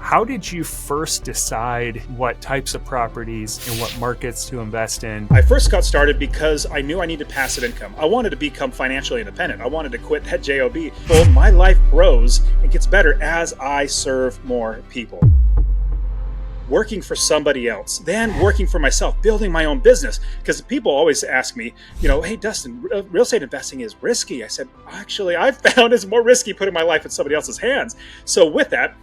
How did you first decide what types of properties and what markets to invest in? I first got started because I knew I needed passive income. I wanted to become financially independent. I wanted to quit that job. Well, my life grows and gets better as I serve more people. Working for somebody else, then working for myself, building my own business. Because people always ask me, hey, Dustin, real estate investing is risky. I said, actually, I've found it's more risky putting my life in somebody else's hands. So with that,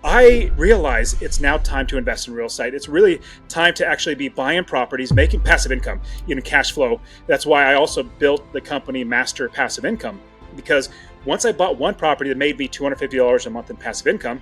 I realize it's now time to invest in real estate. It's really time to actually be buying properties, making passive income, cash flow. That's why I also built the company Master Passive Income, because once I bought one property that made me $250 a month in passive income,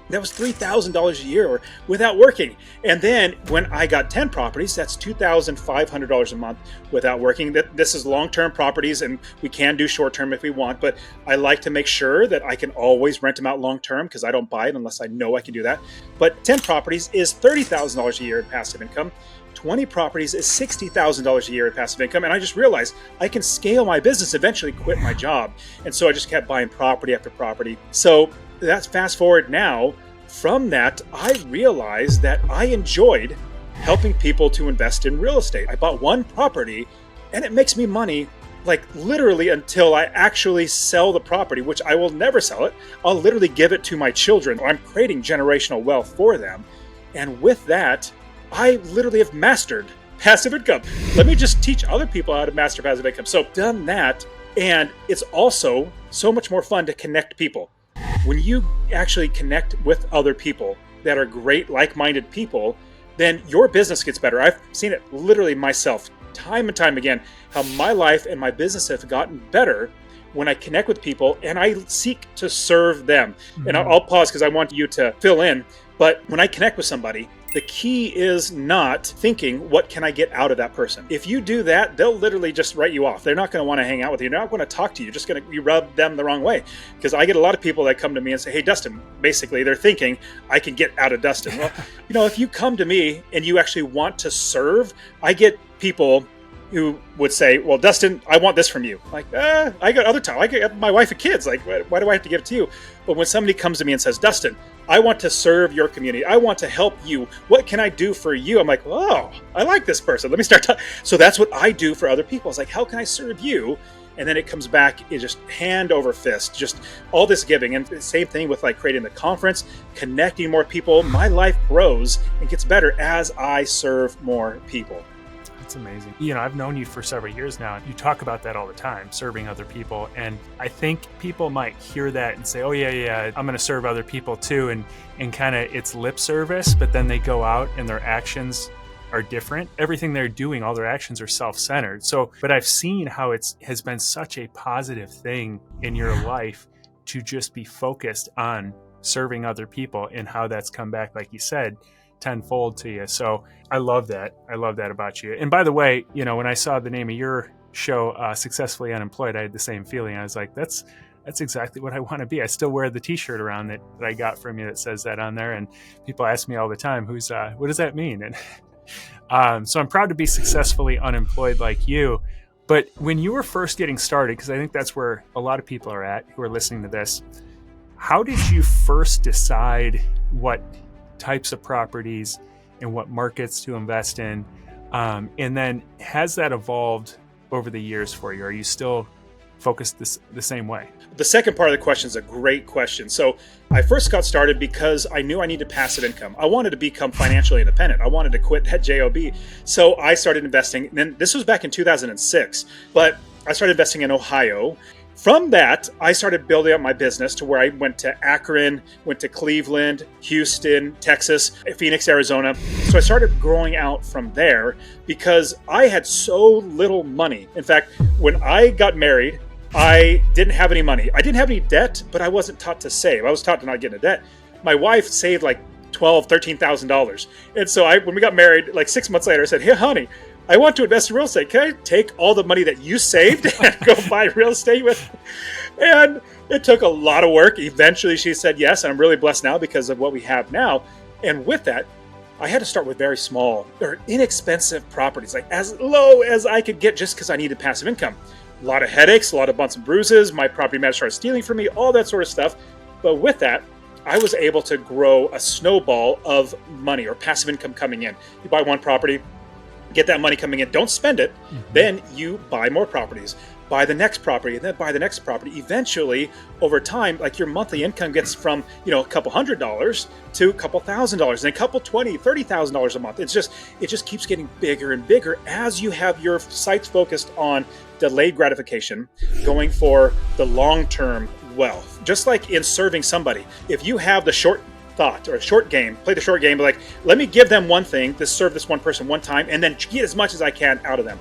that was $3,000 a year without working. And then when I got 10 properties, that's $2,500 a month without working. This is long-term properties, and we can do short-term if we want, but I like to make sure that I can always rent them out long-term because I don't buy it unless I know I can do that. But 10 properties is $30,000 a year in passive income. 20 properties is $60,000 a year in passive income. And I just realized I can scale my business, eventually quit my job. And so I just kept buying property after property. So that's fast forward now. From that, I realized that I enjoyed helping people to invest in real estate. I bought one property and it makes me money, like literally until I actually sell the property, which I will never sell it. I'll literally give it to my children. I'm creating generational wealth for them. And with that, I literally have mastered passive income. Let me just teach other people how to master passive income. So I've done that. And it's also so much more fun to connect people. When you actually connect with other people that are great, like-minded people, then your business gets better. I've seen it literally myself time and time again, how my life and my business have gotten better when I connect with people and I seek to serve them. Mm-hmm. And I'll pause because I want you to fill in. But when I connect with somebody, the key is not thinking, what can I get out of that person? If you do that, they'll literally just write you off. They're not going to want to hang out with you. They're not going to talk to you. You rub them the wrong way. Because I get a lot of people that come to me and say, hey, Dustin, basically they're thinking I can get out of Dustin. Well, if you come to me and you actually want to serve, I get people who would say, well, Dustin, I want this from you. Like, I got other time. I got my wife and kids. Like, why do I have to give it to you? But when somebody comes to me and says, Dustin, I want to serve your community. I want to help you. What can I do for you? I'm like, oh, I like this person. Let me start talking. So that's what I do for other people. It's like, how can I serve you? And then it comes back, it's just hand over fist, just all this giving. And the same thing with like creating the conference, connecting more people. My life grows and gets better as I serve more people. That's amazing. I've known you for several years now. You talk about that all the time, serving other people. And I think people might hear that and say, oh, yeah, I'm going to serve other people too. And kind of it's lip service, but then they go out and their actions are different. Everything they're doing, all their actions are self-centered. But I've seen how it has been such a positive thing in your life to just be focused on serving other people and how that's come back, like you said, tenfold to you. So I love that. I love that about you. And by the way, when I saw the name of your show, Successfully Unemployed, I had the same feeling. I was like, that's exactly what I want to be. I still wear the t-shirt around that I got from you that says that on there. And people ask me all the time, what does that mean? And so I'm proud to be successfully unemployed like you. But when you were first getting started, because I think that's where a lot of people are at who are listening to this, how did you first decide what types of properties and what markets to invest in? And then has that evolved over the years for you? Are you still focused the same way? The second part of the question is a great question. So I first got started because I knew I needed passive income. I wanted to become financially independent. I wanted to quit that job. So I started investing. And then this was back in 2006, but I started investing in Ohio. From that, I started building up my business to where I went to Akron, went to Cleveland, Houston, Texas, Phoenix, Arizona. So I started growing out from there because I had so little money. In fact, when I got married, I didn't have any money. I didn't have any debt, but I wasn't taught to save. I was taught to not get into debt. My wife saved like $12,000, $13,000. And so when we got married, like 6 months later, I said, hey, honey, I want to invest in real estate. Can I take all the money that you saved and go buy real estate with? And it took a lot of work. Eventually she said yes. And I'm really blessed now because of what we have now. And with that, I had to start with very small or inexpensive properties, like as low as I could get just because I needed passive income. A lot of headaches, a lot of bumps and bruises. My property manager started stealing from me, all that sort of stuff. But with that, I was able to grow a snowball of money or passive income coming in. You buy one property, get that money coming in, don't spend it, then you buy more properties, buy the next property, and then buy the next property. Eventually, over time, like your monthly income gets from, a couple $100s to a couple $1,000 and a couple $20,000, $30,000 a month. It just keeps getting bigger and bigger as you have your sights focused on delayed gratification, going for the long-term wealth. Just like in serving somebody, if you have the short thought or a short game, play the short game, like, let me give them one thing, to serve this one person one time, and then get as much as I can out of them.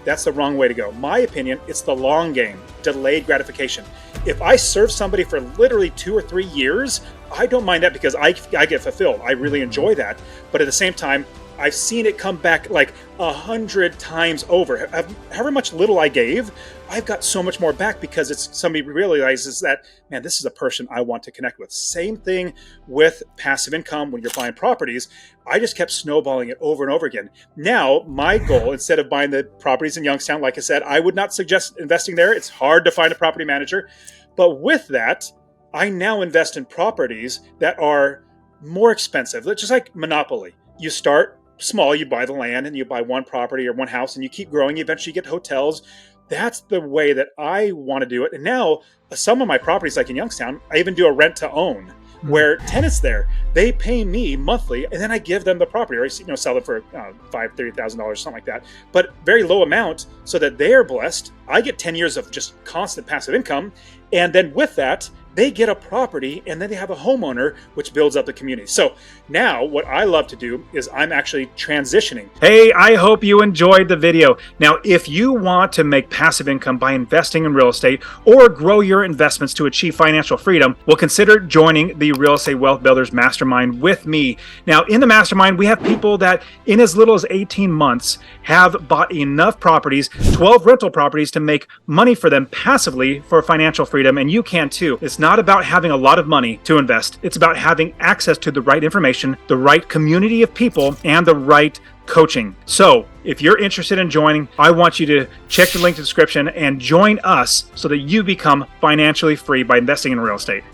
That's the wrong way to go. My opinion, it's the long game, delayed gratification. If I serve somebody for literally 2 or 3 years, I don't mind that because I get fulfilled. I really enjoy that. But at the same time, I've seen it come back like 100 times over. However much little I gave, I've got so much more back because it's somebody realizes that, man, this is a person I want to connect with. Same thing with passive income when you're buying properties. I just kept snowballing it over and over again. Now, my goal, instead of buying the properties in Youngstown, like I said, I would not suggest investing there. It's hard to find a property manager. But with that, I now invest in properties that are more expensive. Just like Monopoly. You start small, you buy the land and you buy one property or one house and you keep growing. Eventually you get hotels. That's the way that I want to do it. And now some of my properties, like in Youngstown, I even do a rent to own where tenants there, they pay me monthly and then I give them the property, or sell it for $30,000, something like that, but very low amount so that they are blessed. I get 10 years of just constant passive income. And then with that, they get a property and then they have a homeowner, which builds up the community. So now what I love to do is I'm actually transitioning. Hey, I hope you enjoyed the video. Now, if you want to make passive income by investing in real estate or grow your investments to achieve financial freedom, well, consider joining the Real Estate Wealth Builders Mastermind with me. Now, in the mastermind, we have people that in as little as 18 months have bought enough properties, 12 rental properties, to make money for them passively for financial freedom, and you can too. It's not about having a lot of money to invest. It's about having access to the right information, the right community of people, and the right coaching. So if you're interested in joining, I want you to check the link in the description and join us so that you become financially free by investing in real estate.